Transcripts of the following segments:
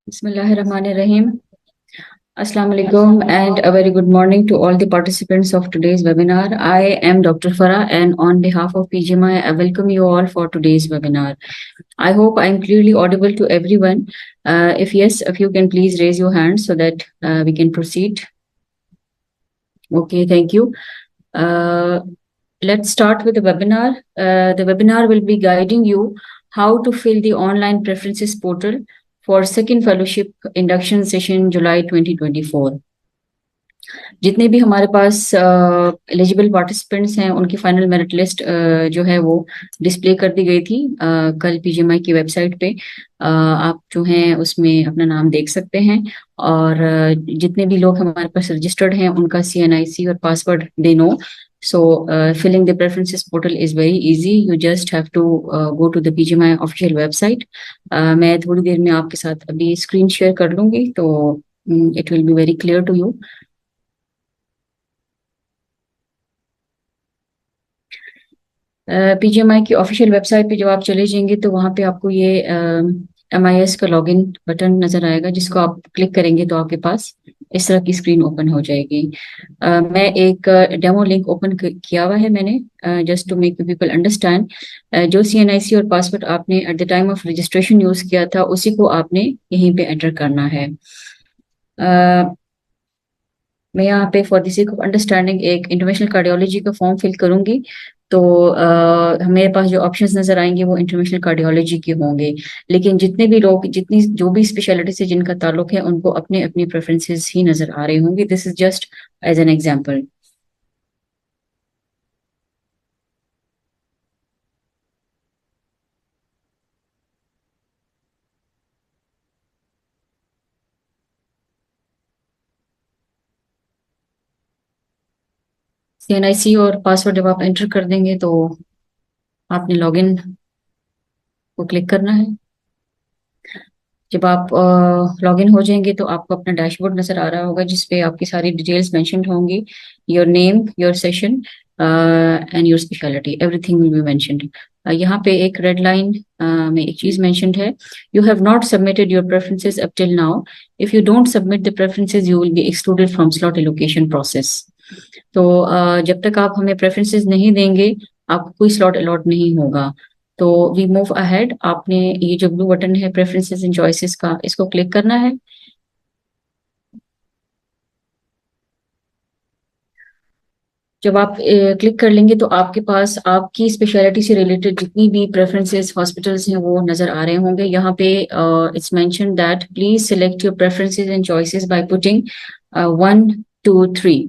Bismillahirrahmanirrahim. Assalamu alaikum and a very good morning to all the participants of today's webinar. I am Dr. Farah and on behalf of PGMI, I welcome you all for today's webinar. I hope I am clearly audible to everyone. If yes, if you can please raise your hand so that we can proceed. Okay, thank you. Let's start with the webinar. The webinar will be guiding you how to fill the online preferences portal for second fellowship induction session July 2024. जितने भी हमारे पास eligible participants हैं उनकी final merit list जो है वो display कर दी गई थी कल पीजीएमआई की वेबसाइट पे। आप जो हैं उसमें अपना नाम देख सकते हैं और जितने भी लोग हमारे पास रजिस्टर्ड हैं उनका CNIC और password they know. So filling the preferences portal is very easy. You just have to go to the PGMI official website. मैं थोड़ी देर में आपके साथ अभी स्क्रीन शेयर कर लूंगी तो it will be very clear to you. BGMI की ऑफिशियल वेबसाइट पे जब आप चले जाएंगे तो वहाँ पे आपको ये MIS का लॉगिन बटन नजर आएगा जिसको आप क्लिक करेंगे तो आपके पास इस तरह की स्क्रीन ओपन हो जाएगी। मैं एक डेमो लिंक ओपन किया हुआ है मैंने just to make people understand. जो CNIC और पासवर्ड आपने at the time of registration use किया था उसी को आपने यहीं पे एंटर करना है। मैं यहाँ पे for the sake of understanding एक इंटरवेंशनल कार्डियोलॉजी का फॉर्म फिल करूंगी तो मेरे पास जो ऑप्शंस नजर आएंगे वो इंटरवेंशनल कार्डियोलॉजी के होंगे, लेकिन जितने भी लोग जितनी जो भी स्पेशलिटी से जिनका ताल्लुक है उनको अपने अपनी प्रेफरेंसेस ही नजर आ रहे होंगे। This is just as an example. CNIC और पासवर्ड जब आप एंटर कर देंगे तो आपने लॉगिन को क्लिक करना है। जब आप लॉगिन हो जाएंगे तो आपको अपना डैशबोर्ड नजर आ रहा होगा जिसपे आपकी सारी डिटेल्स मेंशन्ड होंगी, your name, your session and your speciality, everything will be mentioned. यहाँ पे एक रेड लाइन में एक चीज मेंशन्ड है, you have not submitted your preferences up till now, if you don't submit the preferences you will be excluded from slot allocation process. तो जब तक आप हमें प्रेफरेंसेस नहीं देंगे आपको कोई स्लॉट अलॉट नहीं होगा। तो वी मूव अहेड। आपने ये जो ब्लू बटन है प्रेफरेंसेस एंड चॉइसेस का, इसको क्लिक करना है। जब आप क्लिक कर लेंगे तो आपके पास आपकी स्पेशलिटी से रिलेटेड जितनी भी प्रेफरेंसेस हॉस्पिटल्स हैं वो नजर आ रहे होंगे। यहाँ पे it's mention that please select your preferences and choices by putting 1 2 3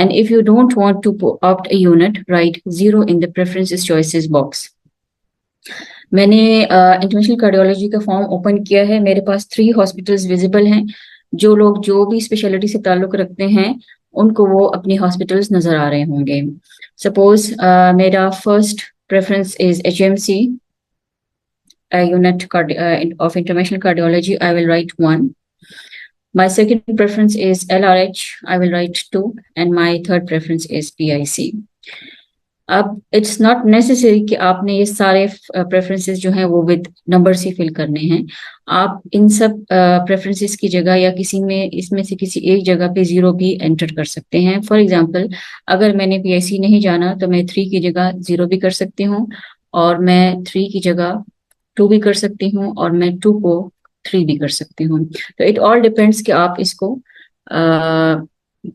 and if you don't want to opt a unit write 0 in the preferences choices box। मैंने इंटरनेशनल कार्डियोलॉजी का फॉर्म ओपन किया है, मेरे पास 3 हॉस्पिटल्स विजिबल हैं। जो लोग जो भी स्पेशलिटी से ताल्लुक रखते हैं उनको वो अपनी हॉस्पिटल्स नजर आ रहे होंगे। सपोज मेरा first preference is HMC unit of interventional cardiology, I will write 1. My second preference is LRH, I will write 2 and my third preference is PIC। अब इट्स नॉट नेसेसरी कि आपने ये सारे प्रेफरेंसेस जो हैं वो विद नंबर्स ही फिल करने हैं। आप इन सब प्रेफरेंसेस की जगह या किसी में इसमें से किसी एक जगह पे 0 भी एंटर कर सकते हैं। फॉर एग्जांपल अगर मैंने PIC नहीं जाना तो मैं 3 की जगह 0 भी कर सकती हूँ और मैं 3 की जगह 2 भी कर सकती हूँ और मैं 2 को 3 भी कर सकती हूँ। तो इट ऑल डिपेंड्स कि आप इसको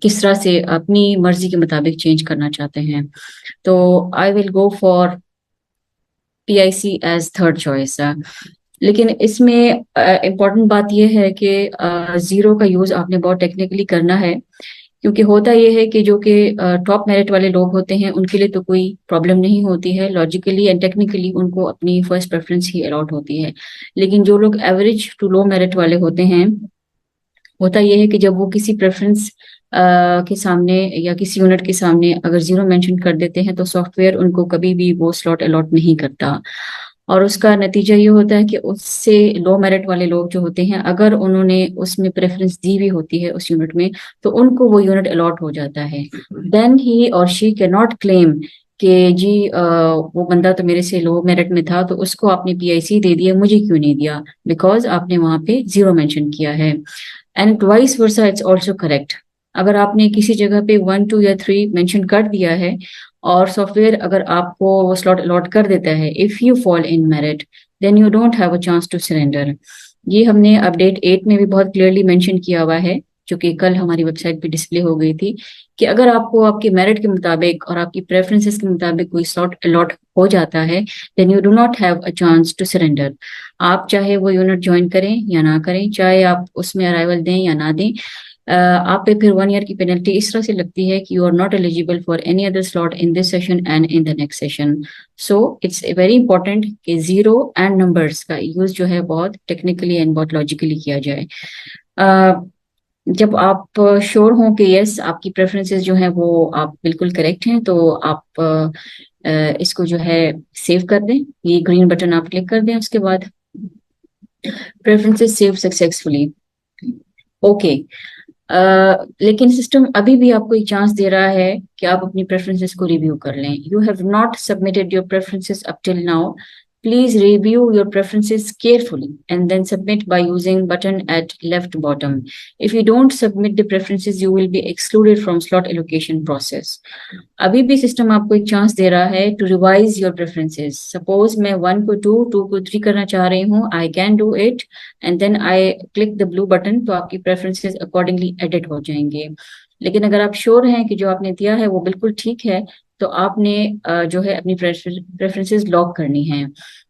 किस तरह से अपनी मर्जी के मुताबिक चेंज करना चाहते हैं। तो I will go for PIC as third choice. लेकिन इसमें इम्पोर्टेंट बात यह है कि 0 का यूज आपने बहुत टेक्निकली करना है, क्योंकि होता यह है कि जो कि टॉप मेरिट वाले लोग होते हैं उनके लिए तो कोई प्रॉब्लम नहीं होती है, लॉजिकली एंड टेक्निकली उनको अपनी फर्स्ट प्रेफरेंस ही अलॉट होती है। लेकिन जो लोग एवरेज टू लो मेरिट वाले होते हैं, होता यह है कि जब वो किसी प्रेफरेंस के सामने या किसी यूनिट के सामने अगर 0 मेंशन कर देते हैं तो सॉफ्टवेयर उनको कभी भी वो स्लॉट अलॉट नहीं करता और उसका नतीजा ये होता है कि उससे लो मेरिट वाले लोग जो होते हैं अगर उन्होंने उसमें प्रेफरेंस दी भी होती है उस यूनिट में तो उनको वो यूनिट अलॉट हो जाता है। देन ही और शी कैन नॉट क्लेम कि जी वो बंदा तो मेरे से लो मेरिट में था, तो उसको आपने पीआईसी दे दिया, मुझे क्यों नहीं दिया? बिकॉज आपने वहां पे 0 मेंशन किया है। And vice versa it's also correct. अगर आपने किसी जगह पे 1, 2 या 3 मेंशन कर दिया है और सॉफ्टवेयर अगर आपको वो स्लॉट अलॉट कर देता है, if you fall in merit, then you don't have a chance to surrender. ये हमने अपडेट 8 में भी बहुत क्लियरली मेंशन किया हुआ है, जो कि कल हमारी वेबसाइट पे डिस्प्ले हो गई थी, कि अगर आपको आपके मेरिट के मुताबिक और आपकी प्रेफरेंसेस के मुताबिक कोई स्लॉट अलॉट हो जाता है, then you do not have a chance to surrender. आप चाहे वो यूनिट ज्वाइन करें या ना करें, चाहे आप उसमें अराइवल दें या ना दें, आप पे फिर 1 ईयर की पेनल्टी इस तरह से लगती है कि you are not eligible for any other slot in this session and in the next session. So it's very important कि जीरो एंड नंबर्स का यूज जो है बहुत टेक्निकली एंड बहुत लॉजिकली किया जाए। जब आप श्योर हों कि यस आपकी प्रेफरेंसेस जो हैं वो आप बिल्कुल करेक्ट हैं, तो आप इसको जो है सेव कर दें। ये ग्रीन बटन आप क्लिक कर दें, उसके बाद प्रेफरेंसेस सेव सक्सेसफुली। ओके। लेकिन सिस्टम अभी भी आपको एक चांस दे रहा है कि आप अपनी प्रेफरेंसेस को रिव्यू कर लें। You have not submitted your preferences up till now. Please review your preferences carefully and then submit by using button at left bottom. If you don't submit the preferences, you will be excluded from slot allocation process. अभी भी system आपको एक chance दे रहा है to revise your preferences. Suppose मैं 1 को 2, 2 को 3 करना चाह रही हूँ, I can do it and then I click the blue button, तो आपकी प्रेफरेंसेस अकॉर्डिंगली एडिट हो जाएंगे। लेकिन अगर आप श्योर हैं कि जो आपने दिया है वो बिल्कुल ठीक है, तो आपने जो है अपनी प्रेफरेंसेस लॉक करनी है।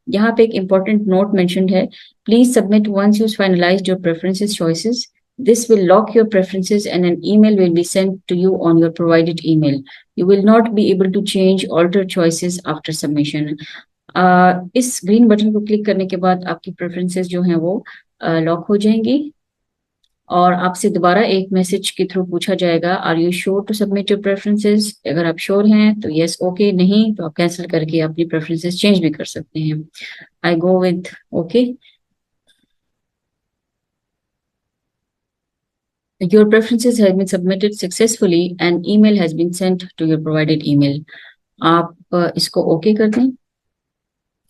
यहाँ पे एक इम्पॉर्टेंट नोट मेंशन्ड है, please submit once you finalized your preferences choices. This will lock your preferences and an email will be sent to you on your provided email. You will not be able to change, alter choices after submission. इस green button को click करने के बाद आपकी preferences जो हैं वो lock हो जाएंगी और आपसे दोबारा एक मैसेज के थ्रू पूछा जाएगा, are you sure to submit your preferences? अगर आप श्योर हैं तो यस ओके, नहीं तो आप कैंसिल करके अपनी प्रेफरेंसेस चेंज भी कर सकते हैं। I go with okay. Your preferences have been submitted successfully and email has been sent to your provided email. आप इसको ओके कर दें।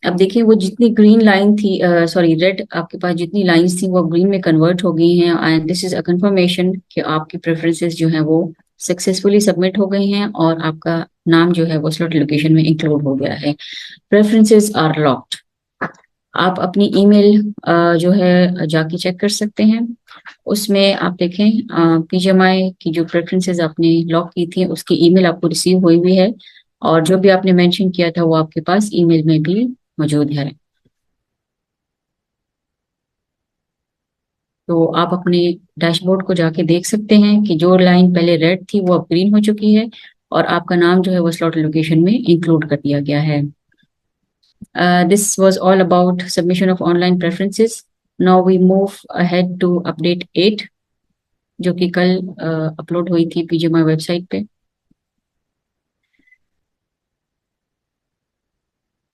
अब देखिए वो जितनी ग्रीन लाइन थी, सॉरी रेड, आपके पास जितनी लाइंस थी वो ग्रीन में कन्वर्ट हो गई हैं and this is a confirmation कि आपकी प्रेफरेंसेस जो हैं वो सक्सेसफुली सबमिट हो गई हैं और आपका नाम जो है वो स्लॉट लोकेशन में इंक्लूड हो गया है। Preferences are locked. आप अपनी ईमेल जो है जाके चेक कर सकते हैं। उसमें आप देखें पीजीएमआई की जो प्रेफरेंसेस आपने लॉक की थी उसकी ईमेल आपको रिसीव हुई हुई है और जो भी आपने मेंशन किया था वो आपके पास ईमेल में भी मौजूद है। तो आप अपने डैशबोर्ड को जाके देख सकते हैं कि जो लाइन पहले रेड थी वो अब ग्रीन हो चुकी है और आपका नाम जो है वो स्लॉट लोकेशन में इंक्लूड कर दिया गया है। This was all about submission of online preferences. Now we move ahead to update 8, जो कि कल अपलोड हुई थी पीजीएमआई वेबसाइट पे।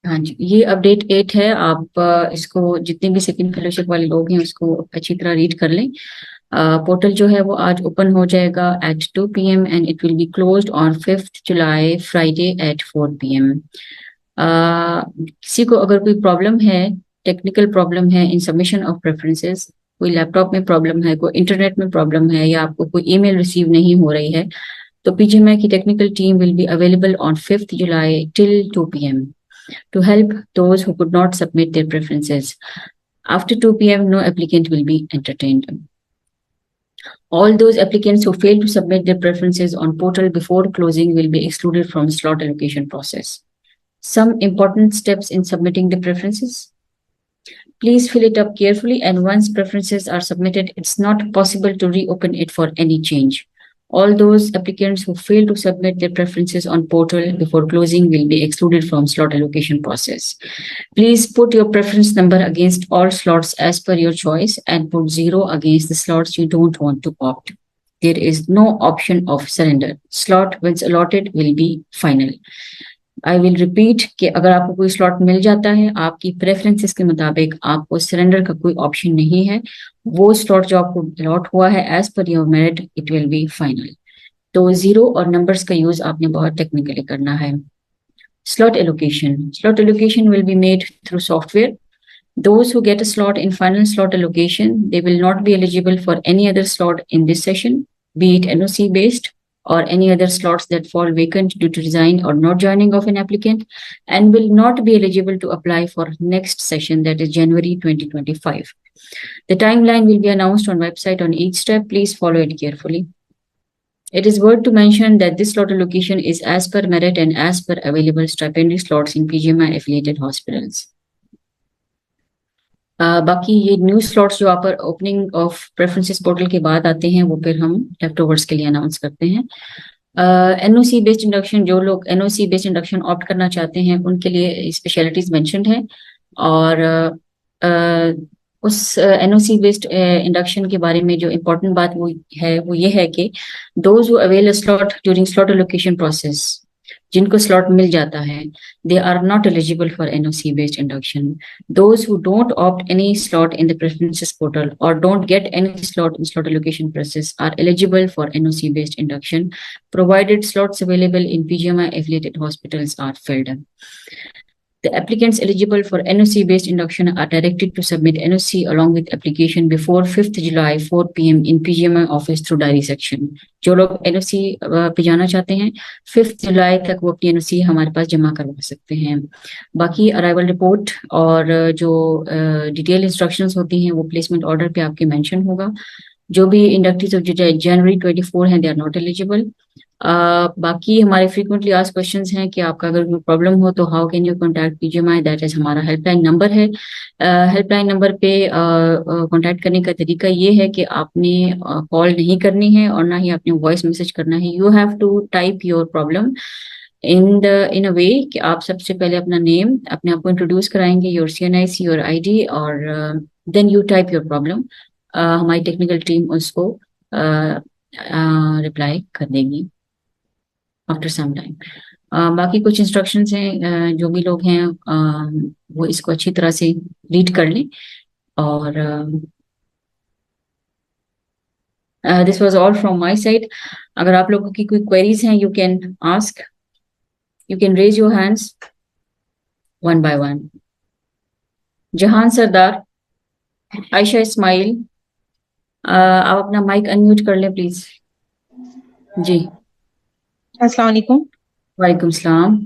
हाँ जी, ये अपडेट 8 है। आप इसको जितने भी सेकंड फेलोशिप वाले लोग हैं उसको अच्छी तरह रीड कर लें। पोर्टल जो है वो आज ओपन हो जाएगा at 2 PM and it will be closed on 5th July Friday at 4 PM। किसी को अगर कोई प्रॉब्लम है, टेक्निकल प्रॉब्लम है इन सबमिशन ऑफ प्रेफरेंसेस, कोई लैपटॉप में प्रॉब्लम है, कोई इंटरनेट में प्रॉब्लम है या आपको कोई ईमेल रिसीव नहीं हो रही है, तो पीजीएमआई की technical team will be available on 5th July till 2 PM to help those who could not submit their preferences. After 2 PM, no applicant will be entertained. All those applicants who fail to submit their preferences on portal before closing will be excluded from slot allocation process. Some important steps in submitting the preferences. Please fill it up carefully, and once preferences are submitted, it's not possible to reopen it for any change. All those applicants who fail to submit their preferences on portal before closing will be excluded from slot allocation process. Please put your preference number against all slots as per your choice and put 0 against the slots you don't want to opt. There is no option of surrender. Slot once allotted will be final. I will repeat कि अगर आपको कोई slot मिल जाता है आपकी preferences के मुताबिक, आपको सरेंडर का कोई ऑप्शन नहीं है। वो स्लॉट जो आपको अलॉट हुआ है as per your merit, it will be final. तो जीरो और नंबर्स का यूज आपने बहुत टेक्निकली करना है। Slot allocation. Slot allocation will be made through software. Those who get a slot in final slot allocation, they will not be eligible for any other slot in this session, be it NOC based or any other slots that fall vacant due to resign or not joining of an applicant, and will not be eligible to apply for next session, that is January 2025. The timeline will be announced on website on each step. Please follow it carefully. It is worth to mention that this slot allocation is as per merit and as per available stipendary slots in PGMI affiliated hospitals. बाकी ये new slots जो आप opening of preferences portal के बाद आते हैं वो फिर हम लेफ्ट ओवर्स के लिए अनाउंस करते हैं. एनओसी बेस्ड इंडक्शन, जो लोग एनओसी बेस्ड इंडक्शन ऑप्ट करना चाहते हैं उनके लिए स्पेशलिटीज मेंशन्ड है. और उस एनओसी बेस्ड इंडक्शन के बारे में जो इम्पोर्टेंट बात वो ये है कि those who avail a slot during slot allocation process, जिनको स्लॉट मिल जाता है, they are not eligible for NOC based induction. Those who don't opt any slot in the preferences portal or don't get any slot in slot allocation process are eligible for NOC based induction, provided slots available in PGMI affiliated hospitals are filled. The applicants eligible for NOC based induction are directed to submit NOC along with application before 5th July 4 PM in PGMI office through diary section. जो लोग NOC पे जाना चाहते हैं 5th जुलाई तक वो अपनी NOC हमारे पास जमा करवा सकते हैं. बाकी अराइवल रिपोर्ट और जो डिटेल इंस्ट्रक्शंस होती हैं वो प्लेसमेंट ऑर्डर पे आपके मेंशन होगा. जो भी इंडक्टीज ऑफ जनवरी 24 हैं, दे आर नॉट एलिजिबल. बाकी हमारे फ्रीक्वेंटली आस्क्ड क्वेश्चंस हैं कि आपका अगर कोई प्रॉब्लम हो तो how can you contact BGMI, that is हमारा हेल्पलाइन नंबर है. हेल्पलाइन नंबर पे कॉन्टैक्ट करने का तरीका ये है कि आपने कॉल नहीं करनी है और ना ही आपने वॉइस मैसेज करना है. You have to type your problem in a way कि आप सबसे पहले अपना नेम, अपने आप को इंट्रोड्यूस कराएंगे, योर CNIC, योर ID, और then you type your problem. हमारी टेक्निकल टीम उसको रिप्लाई कर देगी आफ्टर सम टाइम. बाकी कुछ इंस्ट्रक्शंस हैं, जो भी लोग हैं वो इसको अच्छी तरह से रीड कर लें. और this was all from my side. अगर आप लोगों की कोई क्वेरीज हैं, you can ask, you can raise your hands one by one. Jahan Sardar, Ayesha Ismail, आप अपना माइक अनम्यूट कर लें प्लीज. जी, अस्सलाम वालेकुम. वालेकुम सलाम.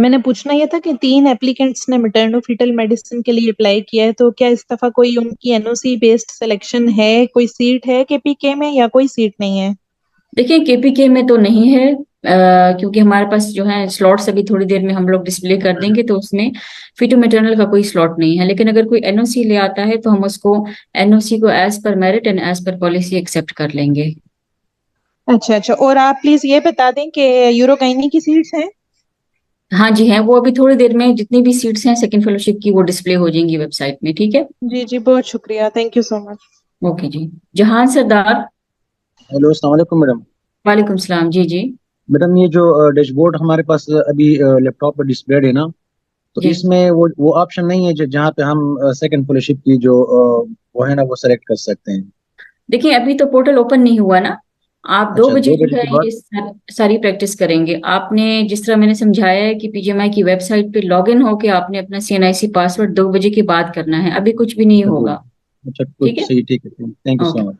मैंने पूछना ये था कि 3 एप्लीकेंट्स ने मैटरनो फीटल मेडिसिन के लिए अप्लाई किया है, तो क्या इस दफा कोई उनकी एनओसी बेस्ड सिलेक्शन है, कोई सीट है केपीके में या कोई सीट नहीं है? देखिए केपीके में तो नहीं है, क्योंकि हमारे पास जो है स्लॉट्स अभी थोड़ी देर में हम लोग डिस्प्ले कर देंगे, तो उसमें फीटो मैटरनल का कोई स्लॉट नहीं है. लेकिन अगर कोई एनओसी ले आता है तो हम उसको एनओसी को as per merit and as per policy accept कर लेंगे. अच्छा अच्छा. और आप प्लीज ये बता दें कि यूरोगाइनी की सीट्स हैं? हाँ जी हैं, वो अभी थोड़ी देर में जितनी भी सीट्स हैं सेकंड फेलोशिप की वो डिस्प्ले हो जाएंगी वेबसाइट में. ठीक है, जी जी, बहुत शुक्रिया, thank you so much. Okay जी. जहान सरदार. हेलो, अस्सलाम वालेकुम मैडम. वालेकुम सलाम. जी जी मैडम, ये जो डैशबोर्ड हमारे पास अभी लैपटॉप पर डिस्प्लेड है ना, तो जी. इसमें वो ऑप्शन नहीं है जहाँ पे हम सेकंड फेलोशिप की जो वो है ना वो सेलेक्ट कर सकते हैं. देखिए अभी तो पोर्टल ओपन नहीं हुआ ना. आप 2 अच्छा, बजे 2 जो बजे है के बाद? ये सारी प्रैक्टिस करेंगे. आपने जिस तरह मैंने समझाया है कि पीजीएमआई की वेबसाइट पे लॉग इन होके आपने अपना CNIC पासवर्ड 2 बजे के बाद करना है, अभी कुछ भी नहीं होगा. अच्छा, ठीक कुछ है, सही, ठीक है, thank you okay. So much.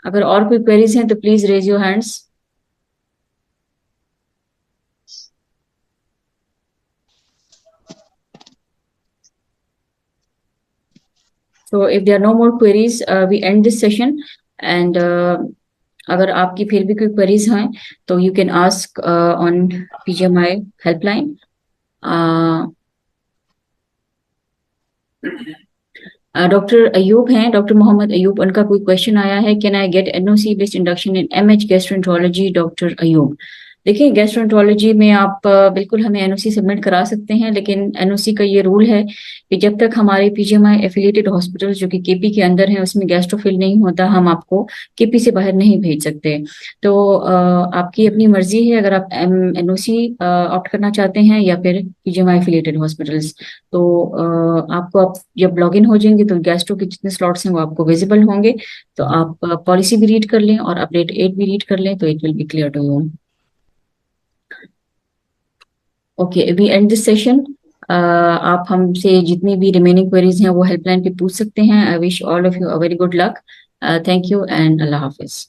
अगर और कोई क्वेरीज हैं तो please raise your hands. So if there are no more queries, we end this session. And अगर आपकी फिर भी कोई क्वेरीज हैं तो you can ask on PGMI helpline. Doctor Ayub हैं, डॉक्टर मोहम्मद अयूब, उनका कोई क्वेश्चन आया है, can I get NOC based induction in MH gastroenterology. Doctor Ayub, देखिए गैस्ट्रोएंटरोलॉजी में आप बिल्कुल हमें NOC सबमिट करा सकते हैं, लेकिन NOC का ये रूल है कि जब तक हमारे PGMI एफिलिएटेड हॉस्पिटल जो कि KP के अंदर है उसमें गैस्ट्रोफिल नहीं होता, हम आपको KP से बाहर नहीं भेज सकते. तो आपकी अपनी मर्जी है अगर आप NOC ऑप्ट करना चाहते हैं या फिर PGMI एफिलिएटेड हॉस्पिटल्स. तो आपको आप जब लॉग इन हो जाएंगे तो गैस्ट्रो के जितने स्लॉट्स हैं वो आपको विजिबल होंगे. तो आप पॉलिसी भी रीड कर लें और अपडेट 8 भी रीड कर लें, तो it will be clear to you. Okay, we end this session. आप हमसे जितनी भी रिमेनिंग क्वेरीज हैं वो हेल्पलाइन पे पूछ सकते हैं। I wish all of you a very good luck. Thank you and Allah Hafiz.